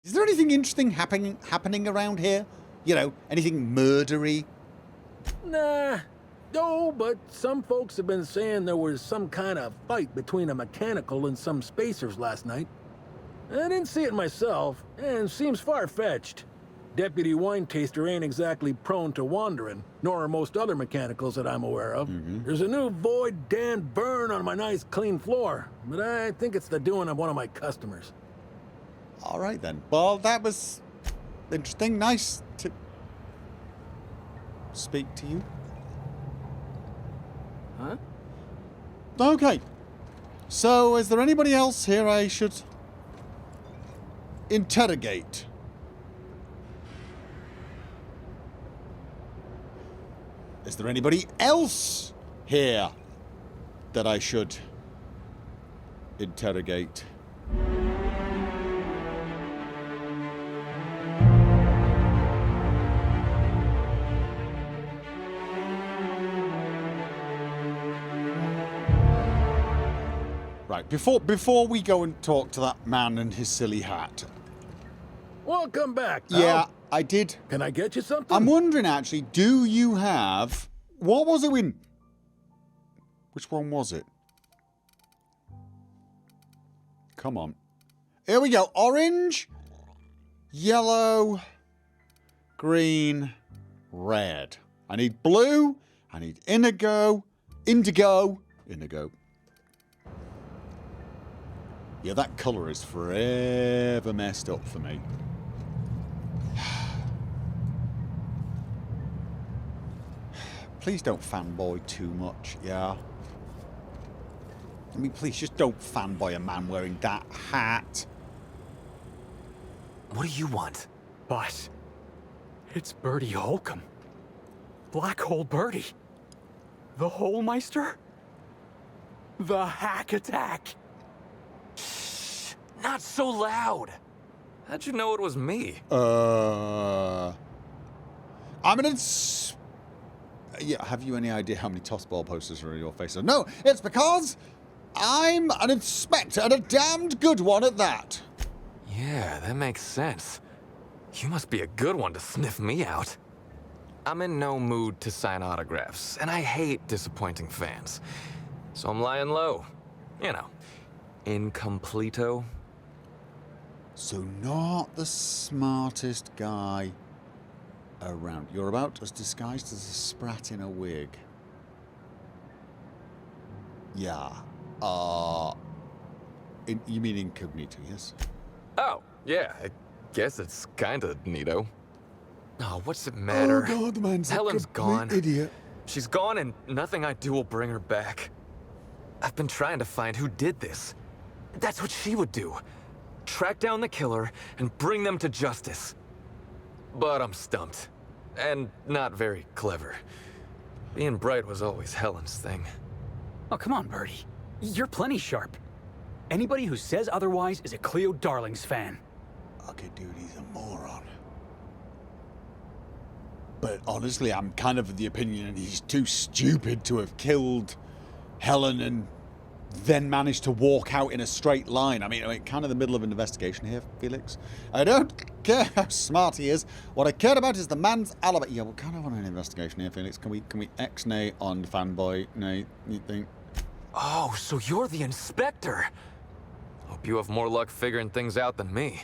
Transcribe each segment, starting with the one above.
Is there anything interesting happening around here? You know, anything murdery? Nah. No, but some folks have been saying there was some kind of fight between a mechanical and some spacers last night. I didn't see it myself, and seems far-fetched. Deputy Wine Taster ain't exactly prone to wandering, nor are most other mechanicals that I'm aware of. There's a new void Dan burn on my nice clean floor, but I think it's the doing of one of my customers. All right, then. Well, that was interesting. Nice to speak to you. Huh? Okay. So, is there anybody else here I should interrogate? Is there anybody else here that I should interrogate? Right, before we go and talk to that man and his silly hat. Welcome back, pal. Yeah, I did. Can I get you something? I'm wondering, actually, do you have... What was it in... Which one was it? Come on. Here we go. Orange, yellow, green, red. I need blue. I need indigo. Yeah, that colour is forever messed up for me. Please don't fanboy too much, yeah? I mean, please, just don't fanboy a man wearing that hat. What do you want? Boss, it's Birdie Holcomb. Black Hole Birdie. The Holmeister? The Hack Attack. Shh, not so loud. How'd you know it was me? I'm an Yeah, have you any idea how many tossball posters are on your face? No, it's because I'm an inspector, and a damned good one at that. Yeah, that makes sense. You must be a good one to sniff me out. I'm in no mood to sign autographs, and I hate disappointing fans. So I'm lying low. You know, incompleto. So not the smartest guy around. You're about as disguised as a sprat in a wig. Yeah. You mean incognito, yes? Oh, yeah, I guess it's kinda neato. Oh, what's it matter? Oh God, the man's Helen's a complete gone. idiot. She's gone and nothing I do will bring her back. I've been trying to find who did this. That's what she would do. Track down the killer and bring them to justice. But I'm stumped. And not very clever. Being bright was always Helen's thing. Oh, come on, Birdie. You're plenty sharp. Anybody who says otherwise is a Cleo Darlings fan. Okay, dude, he's a moron. But honestly, I'm kind of of the opinion he's too stupid to have killed Helen and then managed to walk out in a straight line. I mean, kind of the middle of an investigation here, Felix. I don't care how smart he is. What I care about is the man's alibi. Yeah, we're kind of on an investigation here, Felix. Can we X-nay on fanboy? Nay, you think? Oh, so you're the inspector. Hope you have more luck figuring things out than me.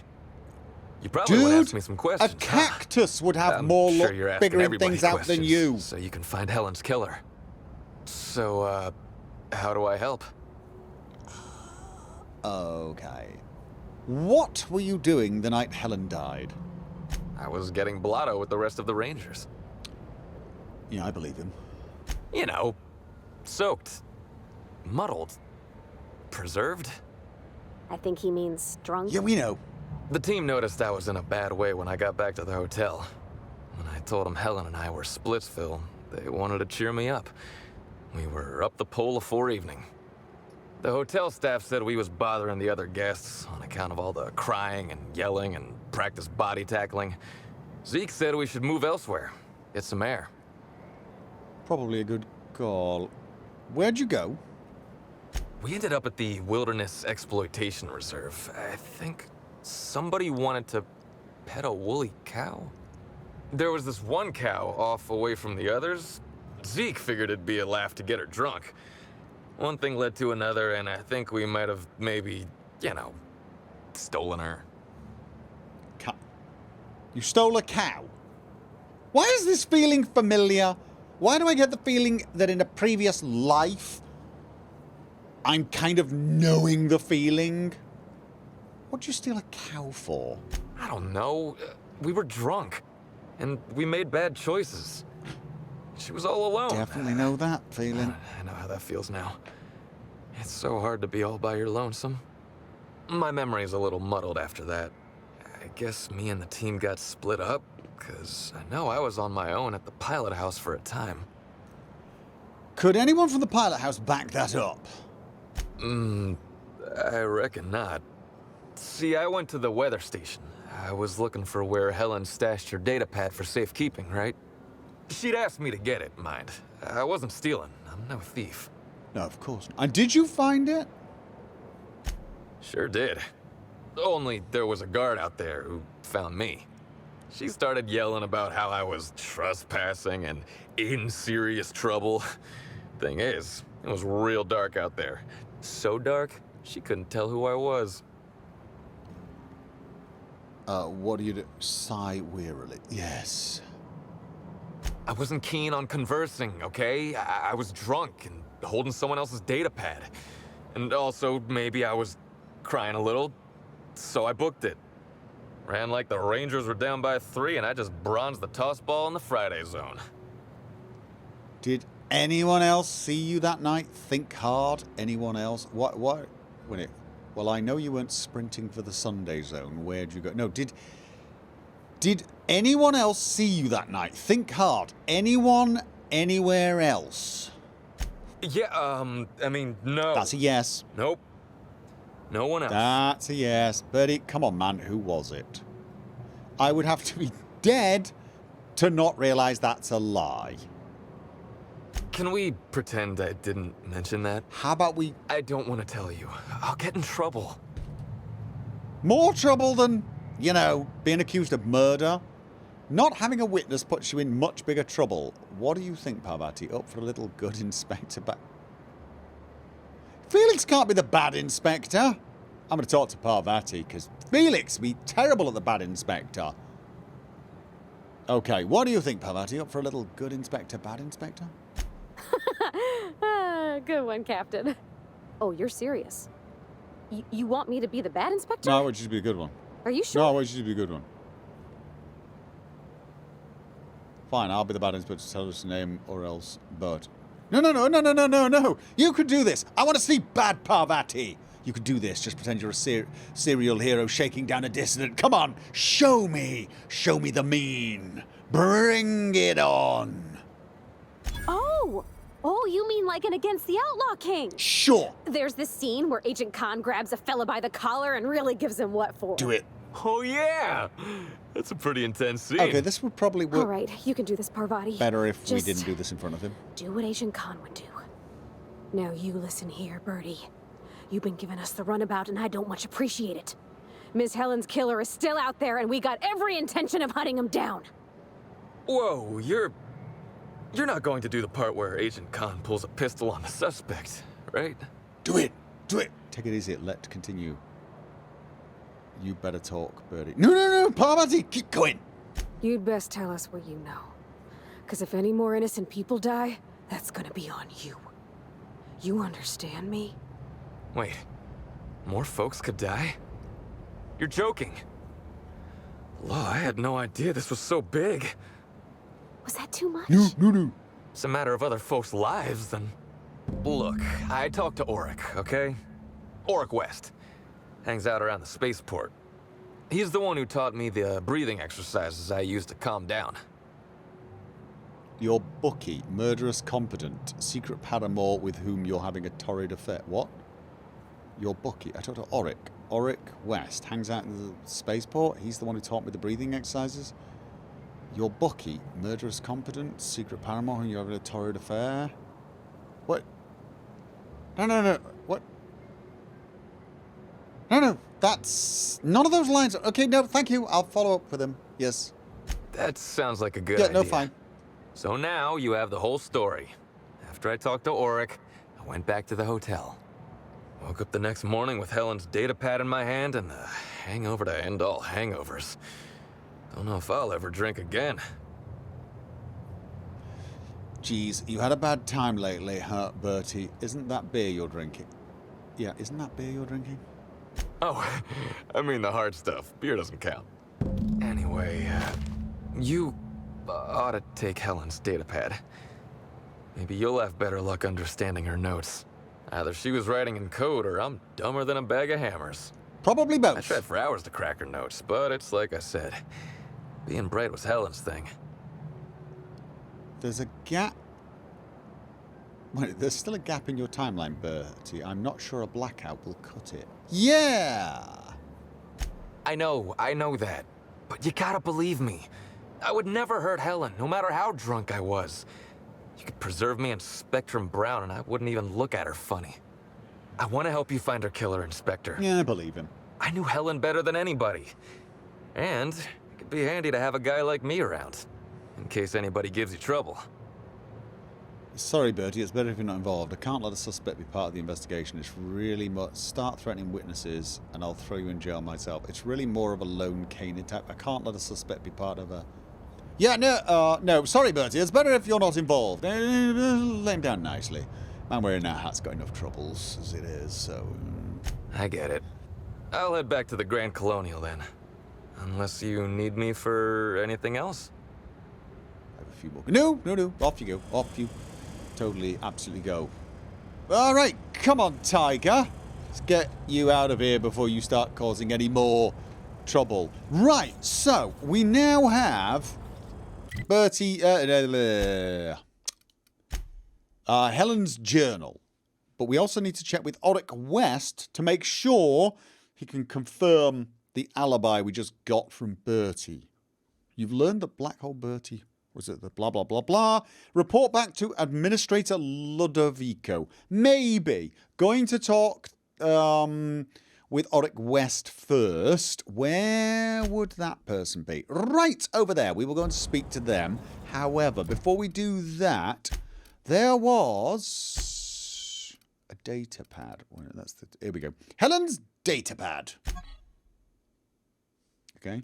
You probably would ask me some questions. A cactus would have I'm more sure luck you're asking figuring everybody things out than questions, you. So you can find Helen's killer. So, how do I help? Okay. What were you doing the night Helen died? I was getting blotto with the rest of the Rangers. Yeah, I believe him. You know, soaked, muddled, preserved. I think he means drunk. Yeah, we know. The team noticed I was in a bad way when I got back to the hotel. When I told them Helen and I were Splitsville, they wanted to cheer me up. We were up the pole afore evening. The hotel staff said we was bothering the other guests on account of all the crying and yelling and practice body tackling. Zeke said we should move elsewhere, get some air. Probably a good call. Where'd you go? We ended up at the Wilderness Exploitation Reserve. I think somebody wanted to pet a woolly cow. There was this one cow off away from the others. Zeke figured it'd be a laugh to get her drunk. One thing led to another, and I think we might have maybe, stolen her. You stole a cow? Why is this feeling familiar? Why do I get the feeling that in a previous life, I'm kind of knowing the feeling? What'd you steal a cow for? I don't know. We were drunk, and we made bad choices. She was all alone. Definitely know that feeling. I know how that feels now. It's so hard to be all by your lonesome. My memory's a little muddled after that. I guess me and the team got split up, because I know I was on my own at the pilot house for a time. Could anyone from the pilot house back that up? I reckon not. See, I went to the weather station. I was looking for where Helen stashed her data pad for safekeeping, right? She'd asked me to get it, mind. I wasn't stealing. I'm no thief. No, of course not. And did you find it? Sure did. Only there was a guard out there who found me. She started yelling about how I was trespassing and in serious trouble. Thing is, it was real dark out there. So dark, she couldn't tell who I was. What do you do? Sigh wearily. Yes. I wasn't keen on conversing, okay? I was drunk and holding someone else's data pad. And also, maybe I was crying a little, so I booked it. Ran like the Rangers were down by 3, and I just bronzed the toss ball in the Friday zone. Did anyone else see you that night? Think hard. Anyone else? What? Well, I know you weren't sprinting for the Sunday zone. Where'd you go? No, did anyone else see you that night? Think hard. Anyone anywhere else? Yeah, I mean, no. That's a yes. Nope. No one else. That's a yes. Bertie, come on, man. Who was it? I would have to be dead to not realize that's a lie. Can we pretend I didn't mention that? How about we... I don't want to tell you. I'll get in trouble. More trouble than, being accused of murder? Not having a witness puts you in much bigger trouble. What do you think, Parvati? Up for a little good inspector back? Felix can't be the bad inspector. I'm going to talk to Parvati, because Felix would be terrible at the bad inspector. Okay, what do you think, Parvati? Up for a little good inspector, bad inspector? Good one, Captain. Oh, you're serious? You want me to be the bad inspector? No, I want you to be a good one. Are you sure? No, I want you to be a good one. Fine, I'll be the bad inspector. Tell us the name or else, but... No. You could do this. I want to see bad Parvati. You could do this. Just pretend you're a serial hero shaking down a dissident. Come on, show me. Show me the mean. Bring it on. Oh, you mean like an Against the Outlaw King? Sure. There's this scene where Agent Khan grabs a fella by the collar and really gives him what for. Do it. Oh, yeah! That's a pretty intense scene. Okay, this would probably work All right, you can do this, Parvati. better if we Just didn't do this in front of him. do what Agent Khan would do. Now you listen here, Birdie. You've been giving us the runabout and I don't much appreciate it. Miss Helen's killer is still out there and we got every intention of hunting him down. Whoa, you're not going to do the part where Agent Khan pulls a pistol on the suspect, right? Do it. Take it easy. Let's continue. You better talk, Birdie. No, Parvati, keep going. You'd best tell us what you know. Because if any more innocent people die, that's gonna be on you. You understand me? Wait, more folks could die? You're joking. Law, I had no idea this was so big. Was that too much? No. It's a matter of other folks' lives, then. Look, I talked to Auric, okay? Auric West. Hangs out around the spaceport. He's the one who taught me the breathing exercises I use to calm down. Your bookie, murderous competent, secret paramour with whom you're having a torrid affair. What? Your bookie. I talked to Auric. Auric West hangs out in the spaceport. He's the one who taught me the breathing exercises. Your bookie, murderous competent, secret paramour whom you're having a torrid affair. What? No. What? No. That's... None of those lines... Okay, no, thank you. I'll follow up with him. Yes. That sounds like a good Yeah, idea. no, fine. So now you have the whole story. After I talked to Auric, I went back to the hotel. Woke up the next morning with Helen's data pad in my hand and the hangover to end all hangovers. Don't know if I'll ever drink again. Geez, you had a bad time lately, huh, Bertie? Isn't that beer you're drinking? Yeah, isn't that beer you're drinking? Oh, I mean the hard stuff. Beer doesn't count. Anyway, you ought to take Helen's data pad. Maybe you'll have better luck understanding her notes. Either she was writing in code or I'm dumber than a bag of hammers. Probably I both. tried for hours to crack her notes, but it's like I said. Being bright was Helen's thing. There's a gap. Wait, there's still a gap in your timeline, Bertie. I'm not sure a blackout will cut it. Yeah! I know that. But you gotta believe me. I would never hurt Helen, no matter how drunk I was. You could preserve me in Spectrum Brown and I wouldn't even look at her funny. I want to help you find her killer, Inspector. Yeah, I believe him. I knew Helen better than anybody. And it could be handy to have a guy like me around, in case anybody gives you trouble. Sorry, Bertie, it's better if you're not involved. I can't let a suspect be part of the investigation. It's really much... Start threatening witnesses, and I'll throw you in jail myself. It's really more of a lone cane type. I can't let a suspect be part of a... Yeah, no, sorry, Bertie. It's better if you're not involved. Lay him down nicely. Man wearing that hat's got enough troubles as it is, so... I get it. I'll head back to the Grand Colonial then. Unless you need me for anything else? I have a few more... No. Off you go. Off you totally, absolutely go. All right, come on, Tiger. Let's get you out of here before you start causing any more trouble. Right, so we now have Bertie... Helen's journal. But we also need to check with Auric West to make sure he can confirm the alibi we just got from Bertie. You've learned that Black Hole Bertie... Was it the blah, blah, blah, blah? Report back to Administrator Ludovico. Maybe. Going to talk with Auric West first. Where would that person be? Right over there. We will go and speak to them. However, before we do that, there was a data pad. Well, here we go. Helen's data pad. Okay.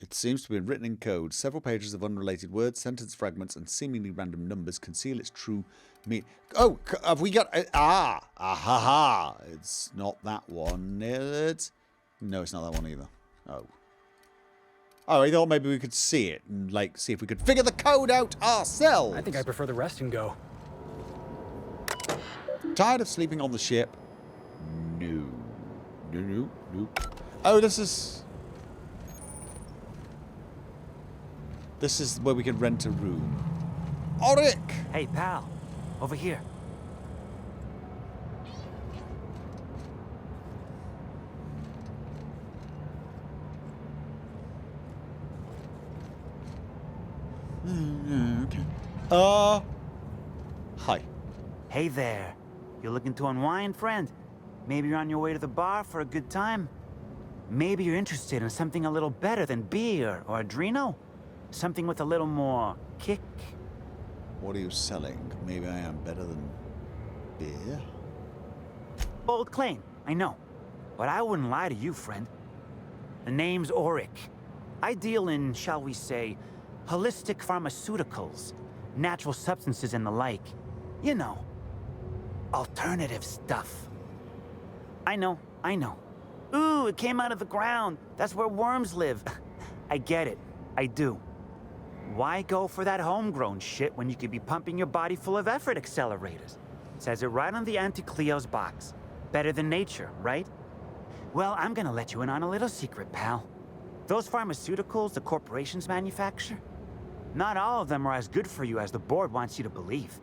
It seems to be written in code. Several pages of unrelated words, sentence fragments, and seemingly random numbers conceal its true meaning. Oh, have we got... Aha! It's not that one. No, it's not that one either. Oh. Oh, I thought maybe we could see it and, like, see if we could figure the code out ourselves. I think I prefer the rest and go. Tired of sleeping on the ship? No. Oh, this is where we can rent a room. Auric! Hey, pal. Over here. Okay. Hi. Hey there. You looking to unwind, friend? Maybe you're on your way to the bar for a good time? Maybe you're interested in something a little better than beer or Adreno? Something with a little more kick? What are you selling? Maybe I am better than beer? Bold claim, I know. But I wouldn't lie to you, friend. The name's Auric. I deal in, shall we say, holistic pharmaceuticals, natural substances and the like. You know, alternative stuff. I know. Ooh, it came out of the ground. That's where worms live. I get it. I do. Why go for that homegrown shit when you could be pumping your body full of effort accelerators? Says it right on the Auntie Cleo's box. Better than nature, right? Well, I'm gonna let you in on a little secret, pal. Those pharmaceuticals the corporations manufacture, not all of them are as good for you as the board wants you to believe.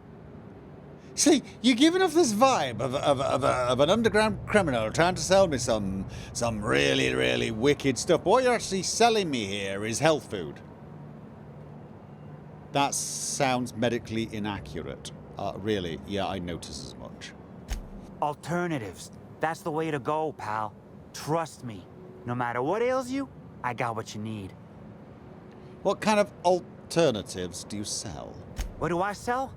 See, you're giving off this vibe of an underground criminal trying to sell me some really, really wicked stuff. But what you're actually selling me here is health food. That sounds medically inaccurate. Really, yeah, I notice as much. Alternatives. That's the way to go, pal. Trust me. No matter what ails you, I got what you need. What kind of alternatives do you sell? What do I sell?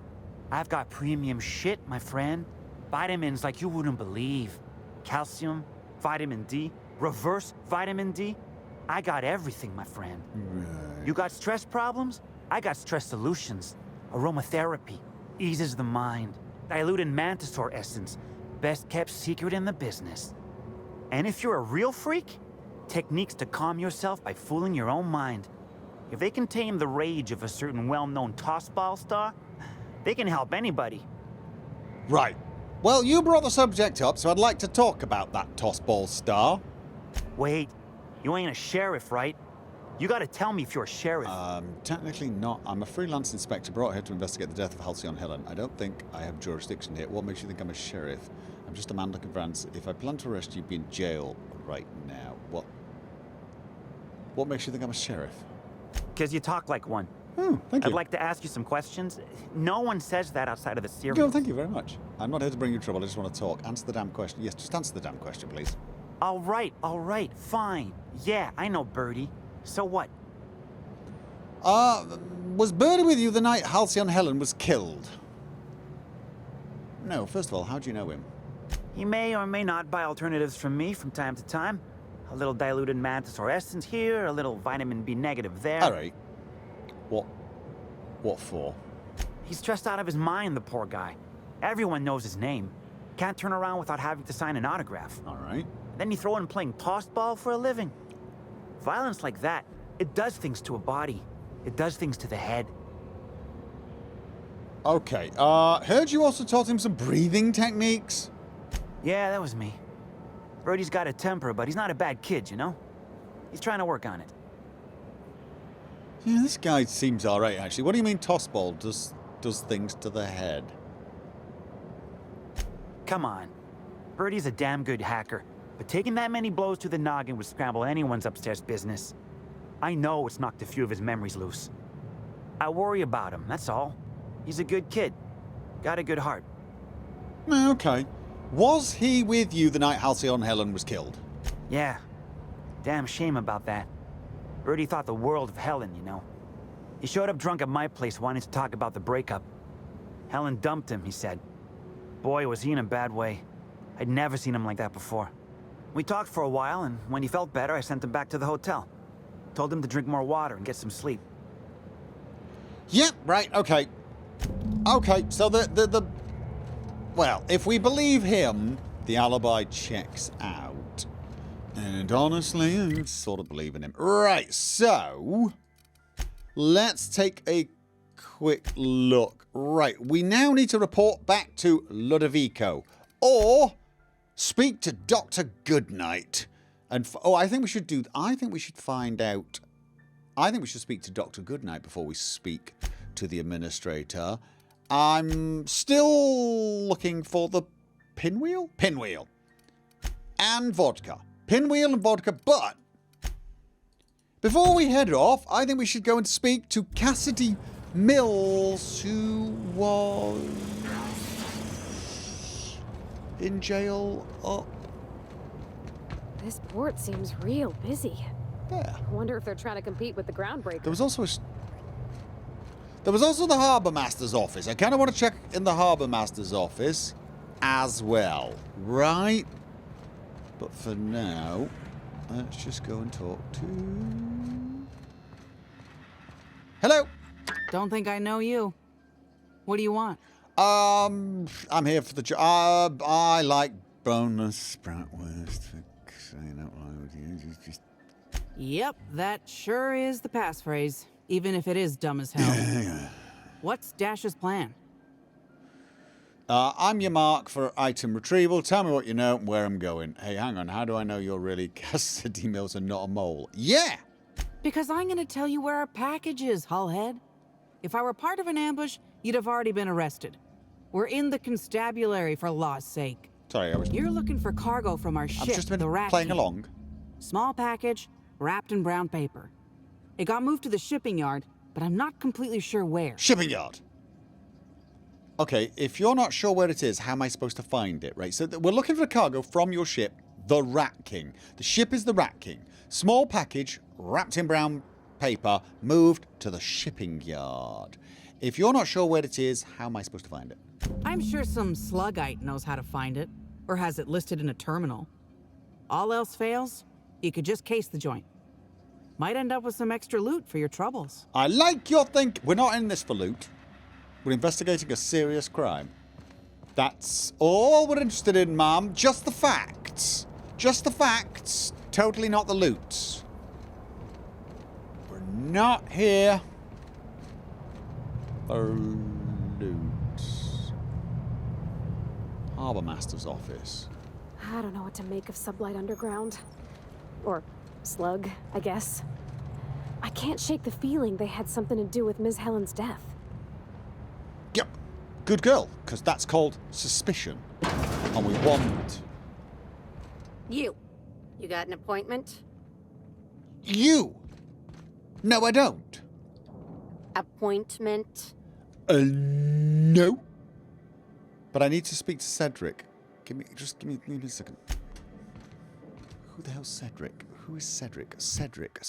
I've got premium shit, my friend. Vitamins like you wouldn't believe. Calcium, vitamin D, reverse vitamin D. I got everything, my friend. Right. You got stress problems? I got stress solutions. Aromatherapy eases the mind. Diluted mantisaur essence, best kept secret in the business. And if you're a real freak, techniques to calm yourself by fooling your own mind. If they can tame the rage of a certain well-known tossball star, they can help anybody. Right. Well, you brought the subject up, so I'd like to talk about that tossball star. Wait, you ain't a sheriff, right? You gotta tell me if you're a sheriff. Technically not. I'm a freelance inspector brought here to investigate the death of Halcyon Helen. I don't think I have jurisdiction here. What makes you think I'm a sheriff? I'm just a man looking for answers. If I plan to arrest you, you'd be in jail right now. What makes you think I'm a sheriff? Because you talk like one. Oh, thank you. I'd like to ask you some questions. No one says that outside of the series. No, thank you very much. I'm not here to bring you trouble. I just want to talk. Answer the damn question. Yes, just answer the damn question, please. All right, fine. Yeah, I know Birdie. So what? Was Birdie with you the night Halcyon Helen was killed? No, first of all, how do you know him? He may or may not buy alternatives from me from time to time. A little diluted mantisaur essence here, a little vitamin B negative there. All right. What for? He's stressed out of his mind, the poor guy. Everyone knows his name. Can't turn around without having to sign an autograph. All right. Then you throw in playing tossball for a living. Violence like that, it does things to a body. It does things to the head. Okay. Heard you also taught him some breathing techniques? Yeah, that was me. Birdie's got a temper, but he's not a bad kid, you know? He's trying to work on it. Yeah, this guy seems all right, actually. What do you mean tossball does things to the head? Come on. Birdie's a damn good hacker, but taking that many blows to the noggin would scramble anyone's upstairs business. I know it's knocked a few of his memories loose. I worry about him, that's all. He's a good kid. Got a good heart. Okay. Was he with you the night Halcyon Helen was killed? Yeah. Damn shame about that. Birdie thought the world of Helen, you know. He showed up drunk at my place wanting to talk about the breakup. Helen dumped him, he said. Boy, was he in a bad way. I'd never seen him like that before. We talked for a while, and when he felt better, I sent him back to the hotel. Told him to drink more water and get some sleep. Yep, right, okay. Okay, so well, if we believe him, the alibi checks out. And honestly, I sort of believe in him. Right, so let's take a quick look. Right, we now need to report back to Ludovico or speak to Dr. Goodnight. And I think we should find out. I think we should speak to Dr. Goodnight before we speak to the administrator. I'm still looking for the pinwheel? Pinwheel. And vodka. Pinwheel and vodka, but before we head off, I think we should go and speak to Cassidy Mills, who was in jail up. This port seems real busy. Yeah. I wonder if they're trying to compete with the groundbreaker. There was also the Harbour Master's office. I kind of want to check in the Harbour Master's office as well, right? But for now, let's just go and talk to... Hello? Don't think I know you. What do you want? I'm here for the job. I like boneless bratwurst. For crying out loud. Just... Yep, that sure is the passphrase, even if it is dumb as hell. Yeah. What's Dash's plan? I'm your mark for item retrieval. Tell me what you know and where I'm going. Hey, hang on. How do I know you're really Cassidy Mills and not a mole? Yeah! Because I'm gonna tell you where our package is, Hullhead. If I were part of an ambush, you'd have already been arrested. We're in the constabulary, for law's sake. Sorry, I was... You're looking for cargo from our I've ship, just been the Rat playing King. along. Small package, wrapped in brown paper. It got moved to the shipping yard, but I'm not completely sure where. Shipping yard. Okay, if you're not sure where it is, how am I supposed to find it, right? So we're looking for cargo from your ship, the Rat King. The ship is the Rat King. Small package, wrapped in brown paper, moved to the shipping yard. If you're not sure where it is, how am I supposed to find it? I'm sure some sluggite knows how to find it, or has it listed in a terminal. All else fails, you could just case the joint. Might end up with some extra loot for your troubles. I like your think. We're not in this for loot. We're investigating a serious crime. That's all we're interested in, Mom. Just the facts. Just the facts. Totally not the loot. We're not here for loot. Harbour Master's office. I don't know what to make of Sublight Underground. Or Slug, I guess. I can't shake the feeling they had something to do with Ms. Helen's death. Yep. Good girl, because that's called suspicion. And we want... You got an appointment? You! No, I don't. Appointment? No. But I need to speak to Cedric. Give me a second. Who the hell's Cedric? Who is Cedric? Cedric.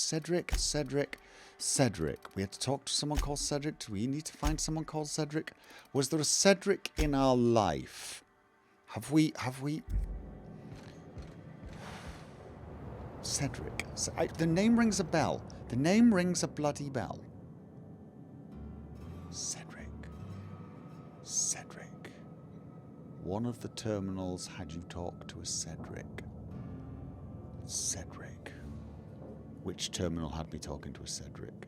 We had to talk to someone called Cedric. Do we need to find someone called Cedric? Was there a Cedric in our life? Have we... Cedric. The name rings a bell. The name rings a bloody bell. Cedric. One of the terminals had you talk to a Cedric. Cedric. Which terminal had me talking to a Cedric?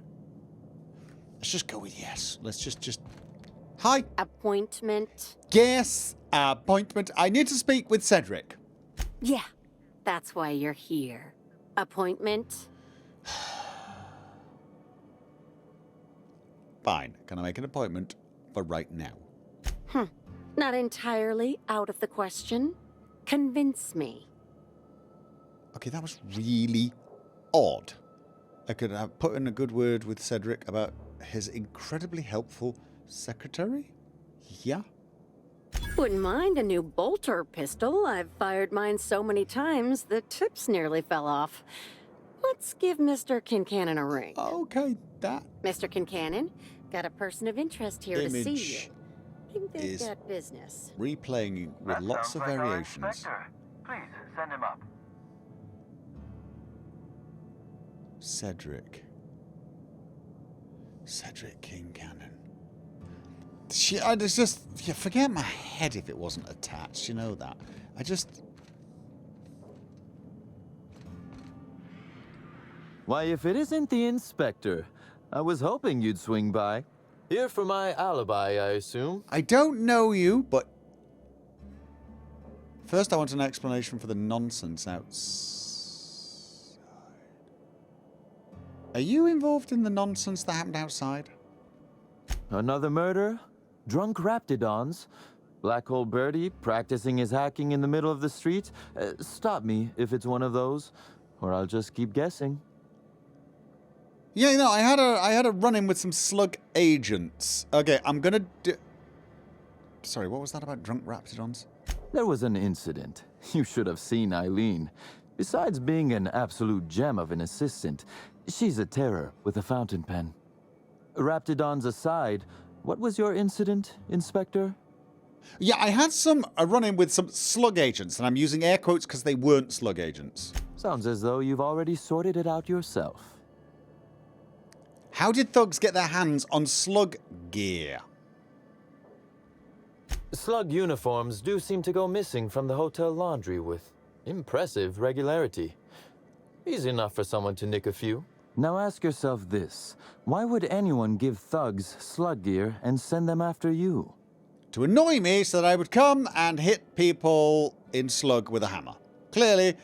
Let's just go with yes. Let's just... Hi. Appointment? Yes, appointment. I need to speak with Cedric. Yeah, that's why you're here. Appointment? Fine. Can I make an appointment for right now? Not entirely out of the question. Convince me. Okay, that was really odd. I could have put in a good word with Cedric about his incredibly helpful secretary? Yeah? Wouldn't mind a new bolter pistol. I've fired mine so many times, the tips nearly fell off. Let's give Mr. Kincannon a ring. Okay, that Mr. Kincannon, got a person of interest here to see image you. Think they've is got business. replaying with That lots sounds of like our variations. inspector. Please, send him up. Cedric Kincannon. I just forget my head if it wasn't attached. You know that. Why, if it isn't the inspector, I was hoping you'd swing by. Here for my alibi, I assume. I don't know you, but first I want an explanation for the nonsense outside. Are you involved in the nonsense that happened outside? Another murder? Drunk Raptidons? Black Hole Birdie practicing his hacking in the middle of the street? Stop me if it's one of those, or I'll just keep guessing. Yeah, no, I had a run-in with some slug agents. Okay, I'm gonna do... Sorry, what was that about drunk Raptidons? There was an incident. You should have seen Eileen. Besides being an absolute gem of an assistant, she's a terror with a fountain pen. Raptidons aside, what was your incident, Inspector? Yeah, I had a run-in with some slug agents, and I'm using air quotes because they weren't slug agents. Sounds as though you've already sorted it out yourself. How did thugs get their hands on slug gear? Slug uniforms do seem to go missing from the hotel laundry with impressive regularity. Easy enough for someone to nick a few. Now ask yourself this. Why would anyone give thugs slug gear and send them after you? To annoy me so that I would come and hit people in slug with a hammer. Clearly,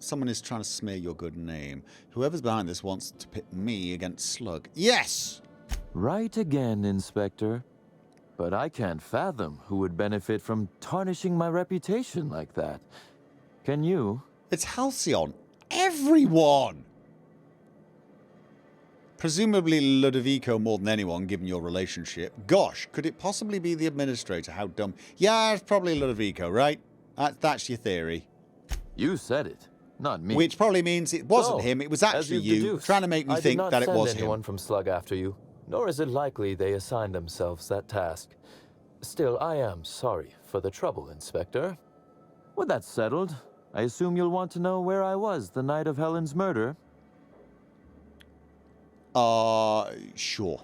someone is trying to smear your good name. Whoever's behind this wants to pit me against slug. Yes! Right again, Inspector. But I can't fathom who would benefit from tarnishing my reputation like that. Can you? It's Halcyon. Everyone! Presumably Ludovico more than anyone, given your relationship. Gosh, could it possibly be the administrator? How dumb. Yeah, it's probably Ludovico, right? That's your theory. You said it, not me. Which probably means it wasn't So, him, it was as actually you've you, deduced, trying to make me I think did not that it send was anyone him. from Slug after you, nor is it likely they assigned themselves that task. Still, I am sorry for the trouble, Inspector. With that settled, I assume you'll want to know where I was the night of Helen's murder. Sure.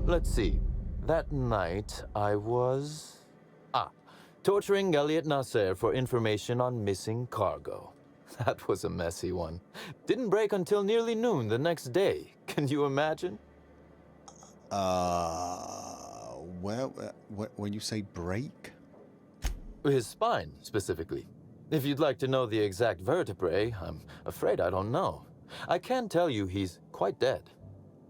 Let's see. That night, I was... torturing Elliot Nasser for information on missing cargo. That was a messy one. Didn't break until nearly noon the next day. Can you imagine? Well, when you say break? His spine, specifically. If you'd like to know the exact vertebrae, I'm afraid I don't know. I can tell you he's quite dead.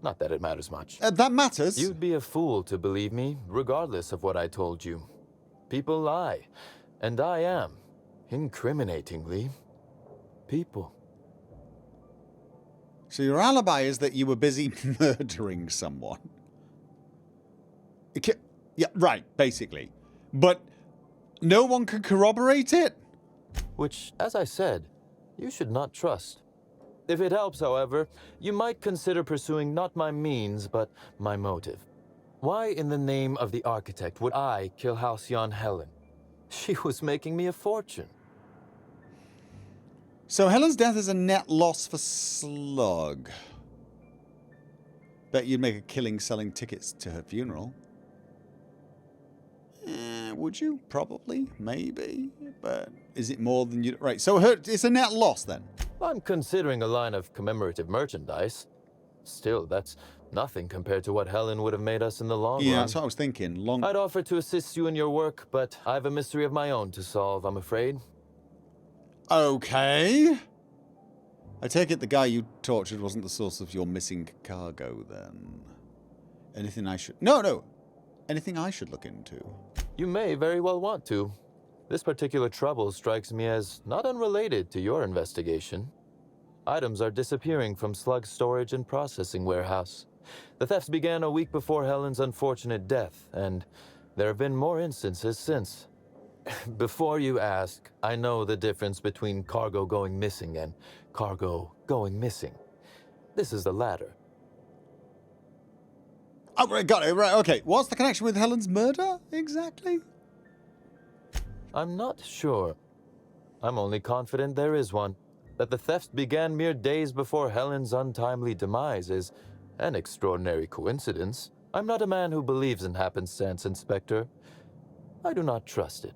Not that it matters much. That matters. You'd be a fool to believe me, regardless of what I told you. People lie, and I am, incriminatingly, people. So your alibi is that you were busy murdering someone. Yeah, right, basically. But no one can corroborate it? Which, as I said, you should not trust. If it helps, however, you might consider pursuing not my means, but my motive. Why in the name of the architect would I kill Halcyon Helen? She was making me a fortune. So Helen's death is a net loss for Slug. Bet you'd make a killing selling tickets to her funeral. Would you? Probably. Maybe. But is it more than you... Right, so it's a net loss then? I'm considering a line of commemorative merchandise. Still, that's nothing compared to what Helen would have made us in the long run. Yeah, that's what I was thinking. I'd offer to assist you in your work, but I have a mystery of my own to solve, I'm afraid. Okay. I take it the guy you tortured wasn't the source of your missing cargo, then. Anything I should... No. Anything I should look into? You may very well want to. This particular trouble strikes me as not unrelated to your investigation. Items are disappearing from Slug's storage and processing warehouse. The thefts began a week before Helen's unfortunate death, and there have been more instances since. Before you ask, I know the difference between cargo going missing and cargo going missing. This is the latter. Oh, right, got it. Right, okay. What's the connection with Helen's murder, exactly? I'm not sure. I'm only confident there is one. That the thefts began mere days before Helen's untimely demise is an extraordinary coincidence. I'm not a man who believes in happenstance, Inspector. I do not trust it.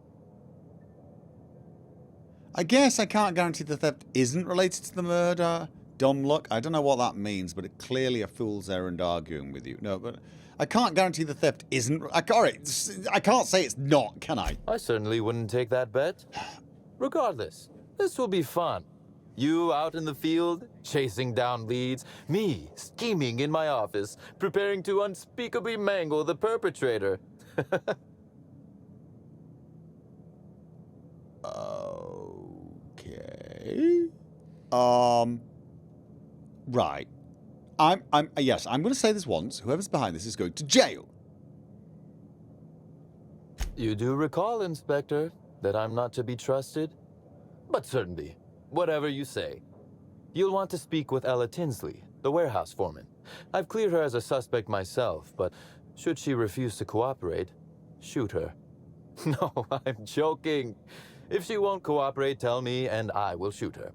I guess I can't guarantee the theft isn't related to the murder. Dumb luck. I don't know what that means, but it's clearly a fool's errand arguing with you. No, but I can't guarantee the theft isn't... I can't say it's not, can I? I certainly wouldn't take that bet. Regardless, this will be fun. You out in the field, chasing down leads. Me, scheming in my office, preparing to unspeakably mangle the perpetrator. Okay. Right. Yes, I'm going to say this once. Whoever's behind this is going to jail. You do recall, Inspector, that I'm not to be trusted? But certainly, whatever you say. You'll want to speak with Ella Tinsley, the warehouse foreman. I've cleared her as a suspect myself, but should she refuse to cooperate, shoot her. No, I'm joking. If she won't cooperate, tell me and I will shoot her.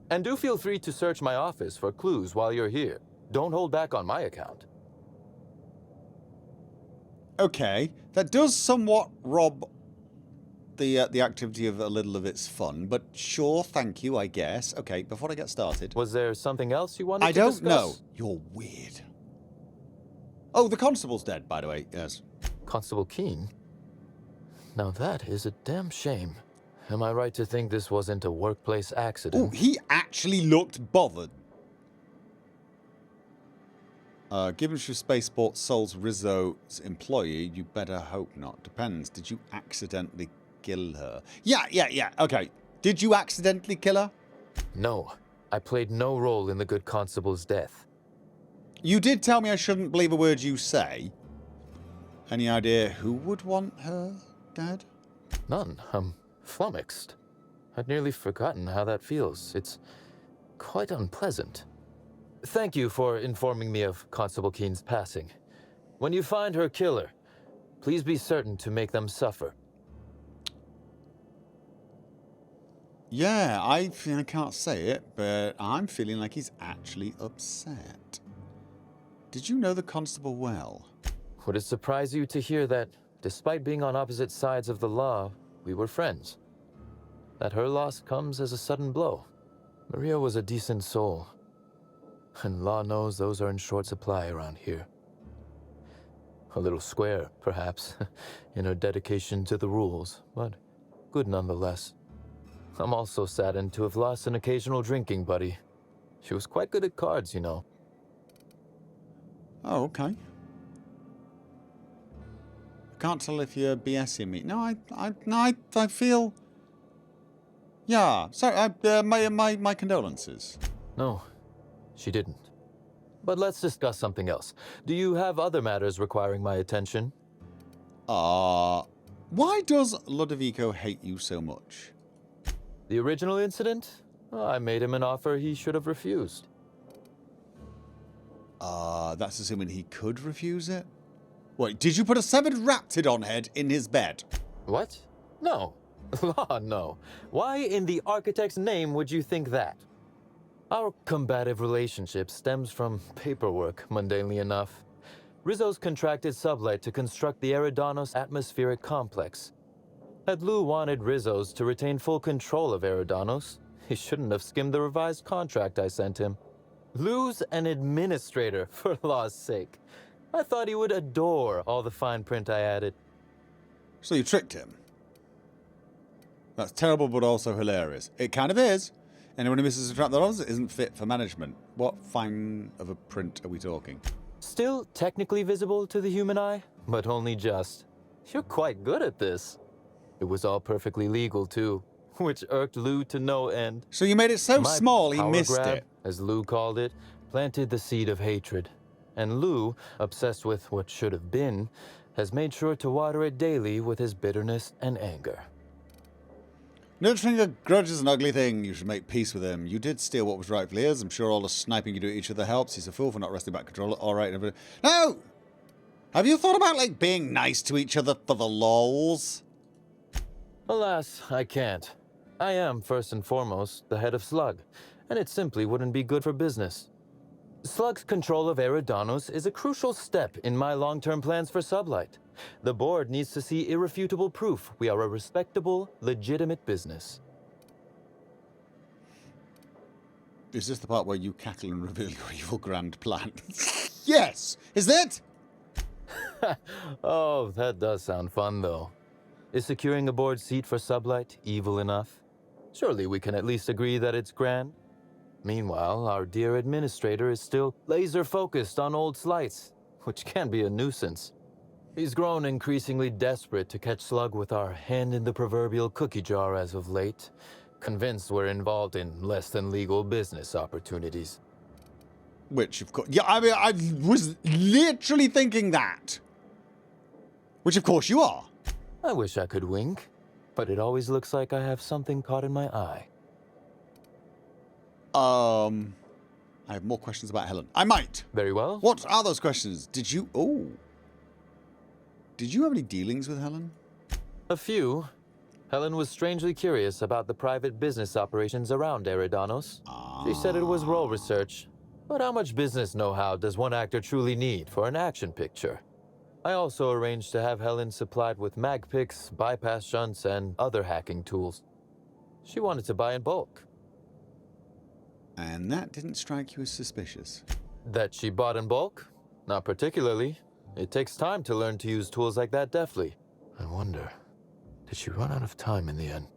And do feel free to search my office for clues while you're here. Don't hold back on my account. Okay. That does somewhat rob the activity of a little of its fun, but sure, thank you, I guess. Okay, before I get started... Was there something else you wanted to discuss? discuss? I don't know. You're weird. Oh, the constable's dead, by the way, yes. Constable Keene? Now that is a damn shame. Am I right to think this wasn't a workplace accident? Oh, he actually looked bothered. Given she Spaceport Souls Rizzo's employee, you better hope not. Depends. Did you accidentally kill her? Yeah. Okay. Did you accidentally kill her? No. I played no role in the good constable's death. You did tell me I shouldn't believe a word you say. Any idea who would want her dead? None. I'm flummoxed. I'd nearly forgotten how that feels. It's quite unpleasant. Thank you for informing me of Constable Keen's passing. When you find her killer, please be certain to make them suffer. Yeah, I can't say it, but I'm feeling like he's actually upset. Did you know the constable well? Would it surprise you to hear that, despite being on opposite sides of the law, we were friends? That her loss comes as a sudden blow. Maria was a decent soul, and law knows those are in short supply around here. A little square, perhaps, in her dedication to the rules, but good nonetheless. I'm also saddened to have lost an occasional drinking buddy. She was quite good at cards, you know. Oh, okay. I can't tell if you're BSing me. No, I feel... Yeah, sorry, my condolences. No, she didn't. But let's discuss something else. Do you have other matters requiring my attention? Why does Ludovico hate you so much? The original incident? I made him an offer he should have refused. That's assuming he could refuse it? Wait, did you put a severed raptidon head in his bed? What? No. Law, no. Why in the architect's name would you think that? Our combative relationship stems from paperwork, mundanely enough. Rizzo's contracted Sublight to construct the Eridanos atmospheric complex. Had Lou wanted Rizzo's to retain full control of Eridanos, he shouldn't have skimmed the revised contract I sent him. Lou's an administrator, for law's sake. I thought he would adore all the fine print I added. So you tricked him? That's terrible, but also hilarious. It kind of is. Anyone who misses a trap that isn't fit for management. What fine of a print are we talking? Still technically visible to the human eye, but only just. You're quite good at this. It was all perfectly legal, too, which irked Lou to no end. So you made it so My small he power missed grab, it. as Lou called it, planted the seed of hatred. And Lou, obsessed with what should have been, has made sure to water it daily with his bitterness and anger. Nurturing a grudge is an ugly thing. You should make peace with him. You did steal what was rightfully his. I'm sure all the sniping you do at each other helps. He's a fool for not wresting back control. All right. No! Have you thought about, like, being nice to each other for the lols? Alas, I can't. I am, first and foremost, the head of Slug, and it simply wouldn't be good for business. Slug's control of Eridanos is a crucial step in my long-term plans for Sublight. The board needs to see irrefutable proof we are a respectable, legitimate business. Is this the part where you cackle and reveal your evil grand plan? Yes! Is it? Oh, that does sound fun, though. Is securing a board seat for Sublight evil enough? Surely we can at least agree that it's grand. Meanwhile, our dear administrator is still laser-focused on old slights, which can be a nuisance. He's grown increasingly desperate to catch Slug with our hand in the proverbial cookie jar as of late, convinced we're involved in less than legal business opportunities. Which, of course... Yeah, I mean, I was literally thinking that. Which, of course, you are. I wish I could wink, but it always looks like I have something caught in my eye. I have more questions about Helen. I might. Very well. What are those questions? Did you... Oh. Did you have any dealings with Helen? A few. Helen was strangely curious about the private business operations around Eridanos. She said it was role research. But how much business know-how does one actor truly need for an action picture? I also arranged to have Helen supplied with mag picks, bypass shunts, and other hacking tools. She wanted to buy in bulk. And that didn't strike you as suspicious? That she bought in bulk? Not particularly. It takes time to learn to use tools like that deftly. I wonder, did she run out of time in the end?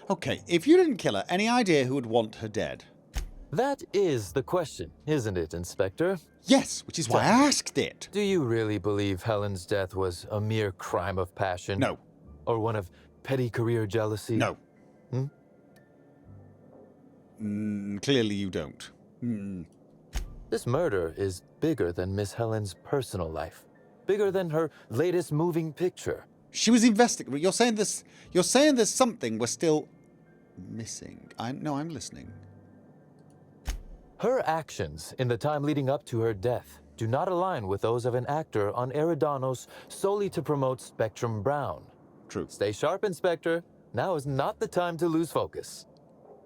Okay, if you didn't kill her, any idea who would want her dead? That is the question, isn't it, Inspector? Yes, which is why I asked it. Do you really believe Helen's death was a mere crime of passion? No. Or one of petty career jealousy? No. Clearly you don't. This murder is bigger than Miss Helen's personal life. Bigger than her latest moving picture. She was investigating. You're saying there's something we're still missing. I'm listening. Her actions in the time leading up to her death do not align with those of an actor on Eridanos solely to promote Spectrum Brown. True. Stay sharp, Inspector. Now is not the time to lose focus.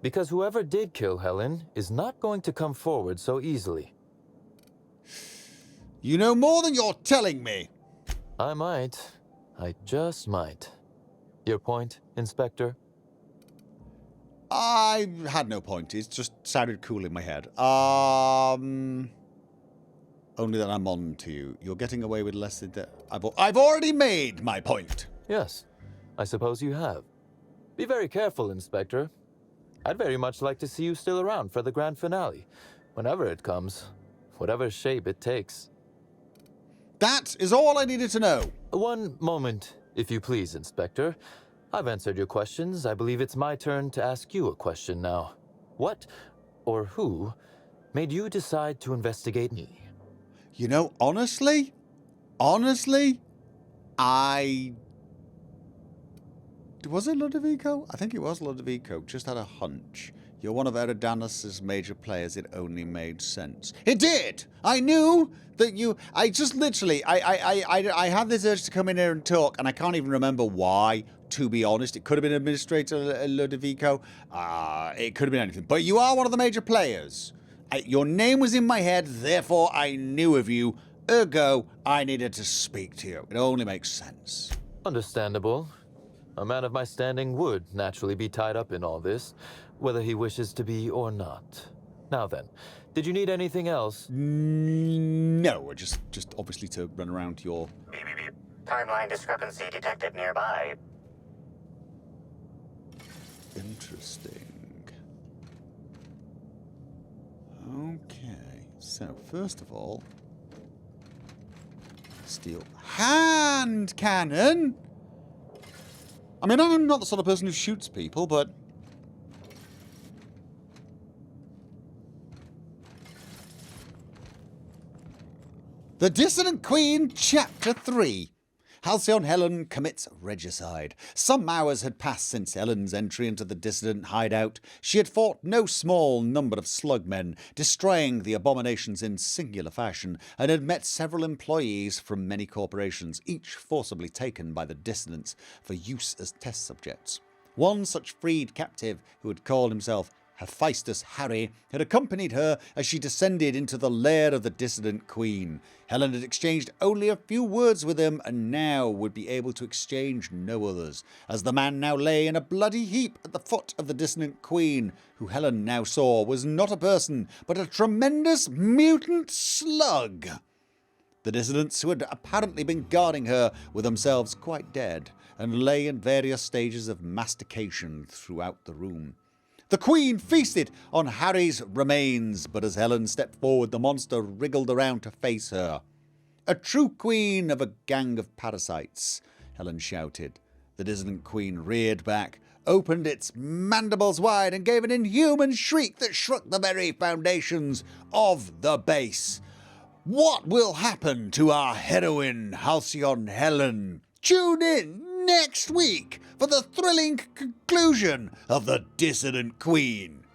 Because whoever did kill Helen is not going to come forward so easily. You know more than you're telling me. I might. I just might. Your point, Inspector? I had no point. It just sounded cool in my head. Only that I'm on to you. You're getting away with less than that. I've already made my point. Yes, I suppose you have. Be very careful, Inspector. I'd very much like to see you still around for the grand finale, whenever it comes, whatever shape it takes. That is all I needed to know. One moment, if you please, Inspector. I've answered your questions. I believe it's my turn to ask you a question now. What, or who, made you decide to investigate me? You know, honestly, was it Ludovico? I think it was Ludovico. Just had a hunch. You're one of Eridanos' major players. It only made sense. It did! I knew that you... I just literally... I had this urge to come in here and talk, and I can't even remember why, to be honest. It could have been Administrator Ludovico. It could have been anything. But you are one of the major players. Your name was in my head, therefore I knew of you. Ergo, I needed to speak to you. It only makes sense. Understandable. A man of my standing would naturally be tied up in all this, whether he wishes to be or not. Now then, did you need anything else? No, just obviously to run around your... Timeline discrepancy detected nearby. Interesting. Okay, so first of all, steel hand cannon. I mean, I'm not the sort of person who shoots people, but The Dissident Queen, Chapter 3. Halcyon Helen commits regicide. Some hours had passed since Helen's entry into the dissident hideout. She had fought no small number of slugmen, destroying the abominations in singular fashion, and had met several employees from many corporations, each forcibly taken by the dissidents for use as test subjects. One such freed captive, who had called himself Hephaestus Harry, had accompanied her as she descended into the lair of the dissident queen. Helen had exchanged only a few words with him, and now would be able to exchange no others, as the man now lay in a bloody heap at the foot of the dissident queen, who Helen now saw was not a person, but a tremendous mutant slug. The dissidents who had apparently been guarding her were themselves quite dead, and lay in various stages of mastication throughout the room. The Queen feasted on Harry's remains, but as Helen stepped forward, the monster wriggled around to face her. A true queen of a gang of parasites, Helen shouted. The dissident queen reared back, opened its mandibles wide, and gave an inhuman shriek that shook the very foundations of the base. What will happen to our heroine, Halcyon Helen? Tune in next week for the thrilling conclusion of The Dissident Queen.